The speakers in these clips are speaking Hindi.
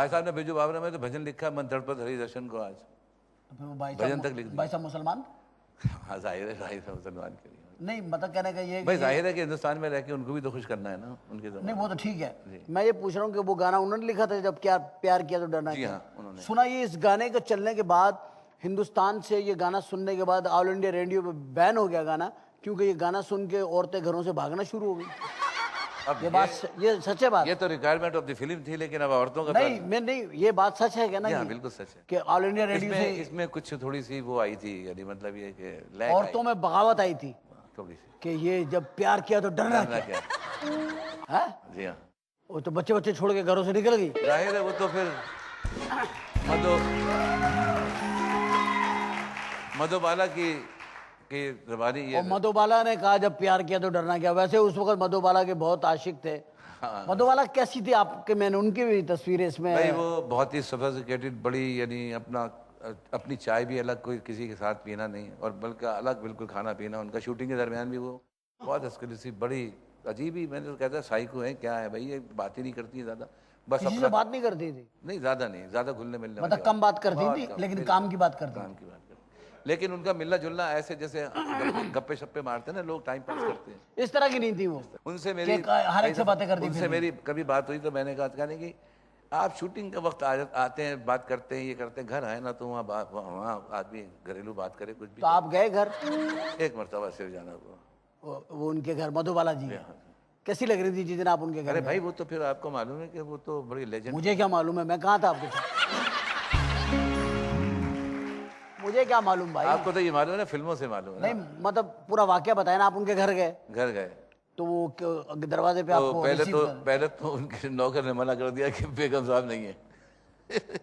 भाई साहब ने बिरजू बावरा में तो भजन लिखा है, मन तड़पत हरि दर्शन को आज। तो फिर वो भाई भजन साहब तक लिख दिया। भाई साहब मुसलमान हाँ जाहिर है भाई साहब मुसलमान के लिए। नहीं, मतलब कहने का ये भाई जाहिर है कि हिंदुस्तान में रह के उनको भी तो खुश करना है ना उनके नहीं, ज़माने वो तो ठीक है। मैं ये पूछ रहा हूँ कि वो गाना उन्होंने लिखा था जब क्या प्यार किया तो डरना जी क्या? हाँ, उन्होंने। सुना ये इस गाने के चलने के बाद, हिंदुस्तान से ये गाना सुनने के बाद ऑल इंडिया रेडियो पे बैन हो गया गाना, क्योंकि ये गाना सुन के औरतें घरों से भागना शुरू हो गई। अब ये सच है बात? ये तो रिक्वायरमेंट ऑफ द फिल्म थी, लेकिन अब औरतों का नहीं, मैं नहीं, ये बात सच है क्या ना? हाँ बिल्कुल सच है कि ऑल इंडिया रेडियो से इसमें कुछ थोड़ी सी वो आई थी, यानी मतलब ये कि लैग औरतों में बगावत आई थी थोड़ी सी कि ये जब प्यार किया तो डरना क्या क्या है? जी हाँ, वो तो बच्चे बच्चे छोड़ के घरों से निकल गई। जाहिर है वो तो फिर मधुबाला की जबानी ये और मधुबाला ने कहा जब प्यार किया तो डरना क्या। वैसे उस वक्त मधुबाला के बहुत आशिक थे। हाँ। मधुबाला कैसी थी आपके? मैंने उनकी भी तस्वीरें इसमें। भाई वो बहुत ही सोफिस्टिकेटेड, बड़ी, यानी अपनी चाय भी अलग, कोई किसी के साथ पीना नहीं, और बल्कि अलग बिल्कुल खाना पीना। उनका शूटिंग के दरमियान भी वो बहुत एक्सक्लूसिव, बड़ी अजीब ही, मैंने तो कहता साइको है क्या है भाई, ये बात ही नहीं करती है ज़्यादा, बस किसी से बात नहीं करती थी? नहीं, ज़्यादा नहीं, ज़्यादा घुलने मिलने मतलब कम बात करती थी, लेकिन काम की बात करती काम की बात करती। लेकिन उनका मिलना जुलना ऐसे जैसे गप्पे शप्पे मारते हैं ना लोग, टाइम पास करते हैं, इस तरह की नहीं थी वो। उनसे मेरी हर एक से बातें करती उनसे मेरी कभी बात हुई तो मैंने कहा कहने की आप शूटिंग के वक्त आते हैं, बात करते हैं, ये करते हैं, घर आए ना तो वहाँ आदमी घरेलू बात करे कुछ भी। तो आप गए घर? एक मरतबा सिर्फ जाना हुआ। वो उनके घर, मधुबाला जी। कैसी लग रही थी जिस दिन आप उनके घर? अरे भाई वो तो फिर आपको मालूम है कि वो तो बड़ी लेजेंड। मुझे क्या मालूम है, मैं कहाँ था आपके साथ? मुझे क्या मालूम भाई? आपको तो ये मालूम है ना, फिल्मों से मालूम है। नहीं मतलब पूरा वाकया बताया ना, आप उनके घर गए? घर गए तो वो दरवाजे पे आपको पहले तो उनके नौकर ने मना कर दिया कि बेगम साहब नहीं है।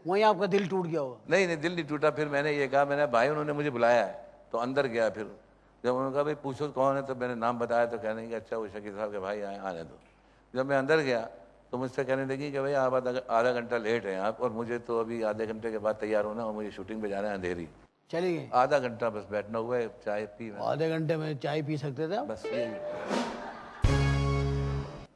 वहीं आपका दिल टूट गया होगा? नहीं, दिल नहीं टूटा। फिर मैंने ये कहा, मैंने भाई उन्होंने मुझे बुलाया है, तो अंदर गया। फिर जब उन्होंने कहा भाई पूछो कौन है, तो मैंने नाम बताया, तो कहने कि अच्छा वो शकील साहब के भाई आए, आने दो। जब मैं अंदर गया तो मुझसे कहने लगी कि भाई आप आधा घंटा लेट हैं आप, और मुझे तो अभी आधे घंटे के बाद तैयार होना, और मुझे शूटिंग पे जाना है अंधेरी। चली गई? आधा घंटा बस बैठना हुआ है, चाय पी। आधे घंटे में चाय पी सकते थे आप? बस ये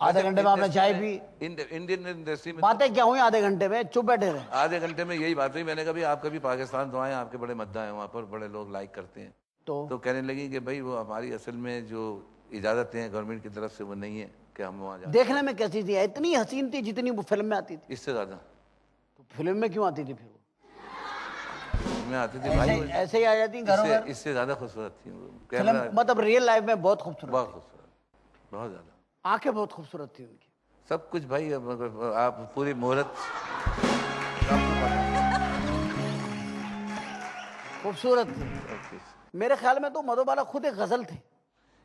आधे घंटे में आपने चाय पी? इंडियन इंडस्ट्री में बातें क्या हुई आधे घंटे में? चुप बैठे रहे? आधे घंटे में यही बात हुई। मैंने कहा भाई आप कभी पाकिस्तान तो आए, आपके बड़े मद्दा हैं वहाँ पर, बड़े लोग लाइक करते हैं। तो कहने लगी कि भाई वो हमारी असल में जो इजाज़तें हैं गवर्नमेंट की तरफ से वो नहीं है कि हम वहाँ जाए। देखने में कैसी थी? इतनी हसीन थी जितनी वो फिल्म में आती थी? इससे ज़्यादा। तो फिल्म में क्यों आती थी फिर? में आती थी भाई, ऐसे ही आ जाती घरों में? इससे ज़्यादा खूबसूरत थी फिल्म, मतलब रियल लाइफ में बहुत खूबसूरत? बहुत खूबसूरत, बहुत ज़्यादा। आंखें बहुत खूबसूरत थी उनकी? सब कुछ भाई, आप पूरी मुहूर्त खूबसूरत थी। मेरे ख्याल में तो मधुबाला खुद एक गजल थे।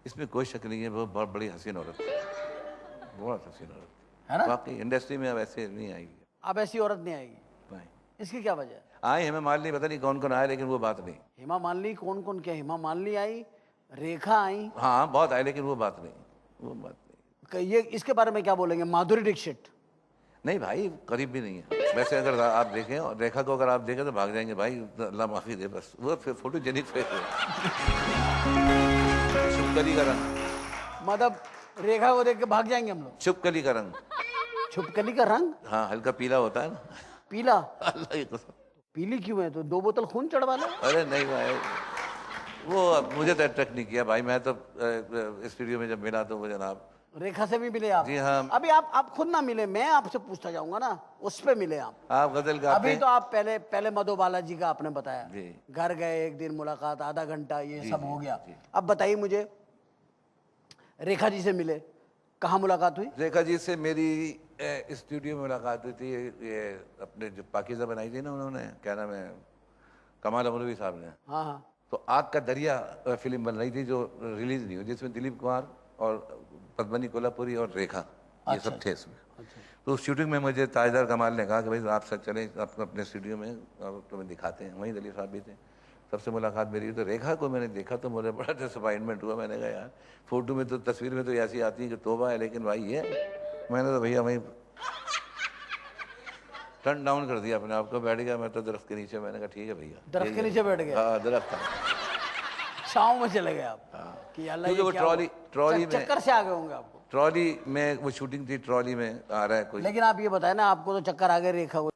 इसमें कोई शक नहीं है, वो बहुत बड़ी हसीन औरत है, बहुत हसीन औरत है ना? बाकी इंडस्ट्री में अब ऐसे नहीं आएगी, अब ऐसी औरत नहीं आएगी। इसकी क्या वजह है? आए हमें मालूम नहीं, पता नहीं कौन कौन आए, लेकिन वो बात नहीं। हेमा मालिनी? कौन कौन? क्या हेमा मालिनी आई, रेखा आई? हाँ बहुत आए, लेकिन वो बात नहीं, वो बात नहीं। ये इसके बारे में क्या बोलेंगे? माधुरी दीक्षित? नहीं भाई, करीब भी नहीं है। वैसे अगर आप देखें, और रेखा को अगर आप देखें तो भाग जाएंगे भाई, अल्लाह माफी दे, बस वो फोटो जेनिक फेस है। छुपकली का रंग, मतलब रेखा को देख के भाग जाएंगे हम लोग? छुपकली का रंग। छुपकली का रंग? हाँ, हल्का पीला होता है ना। पीला? अल्लाह की कसम। पीली क्यों है? तो 2 बोतल खून चढ़वा लो। अरे नहीं भाई, वो मुझे तो अट्रैक्ट नहीं किया भाई। मैं तो स्टूडियो में जब मिला तो वो जनाब रेखा से भी मिले आप? जी हाँ। अभी आप खुद ना मिले, मैं आपसे पूछता जाऊंगा ना, उस पे मिले आप गजल गाते। अभी तो आप पहले मधुबाला जी का आपने बताया, जी। घर गए, एक दिन मुलाकात, आधा घंटा, ये सब हो गया। अब बताइए मुझे, रेखा जी से मिले, कहाँ मुलाकात हुई? रेखा जी से मेरी स्टूडियो में मुलाकात हुई थी। ये अपने जो पाकीज़ा बनाई थी ना उन्होंने, क्या नाम है, कमाल अमरवी साहब ने। हाँ हाँ। तो आग का दरिया फिल्म बन रही थी जो रिलीज नहीं हुई, जिसमें दिलीप कुमार और पद्मनी कोल्हापुरी और रेखा ये सब थे इसमें। तो उस शूटिंग में मुझे ताजदार कमाल ने कहा कि भाई आप सब चलें अपने स्टूडियो में और तुम्हें दिखाते हैं। वहीं दिलीप साहब भी थे। सबसे मुलाकात मेरी। तो रेखा को मैंने देखा तो मुझे बड़ा डिसअपॉइंटमेंट हुआ। मैंने कहा यार, फोटो में तो, तस्वीर में तो ऐसी आती है कि तोबा है, लेकिन भाई ये, मैंने तो भैया वहीं टर्न डाउन कर दिया अपने आप को, बैठ गया मैं तो दरख्त के नीचे। मैंने कहा ठीक है भैया। दरख्त के नीचे बैठ गए? हाँ, दरख्त था, छाँव में चले गए आप? कि अल्लाह, क्योंकि वो ट्रॉली में, चक्कर से आ गए होंगे आपको? ट्रॉली में वो शूटिंग थी, ट्रॉली में आ रहा है कोई। लेकिन आप ये बताए ना, आपको तो चक्कर आ गए रेखा को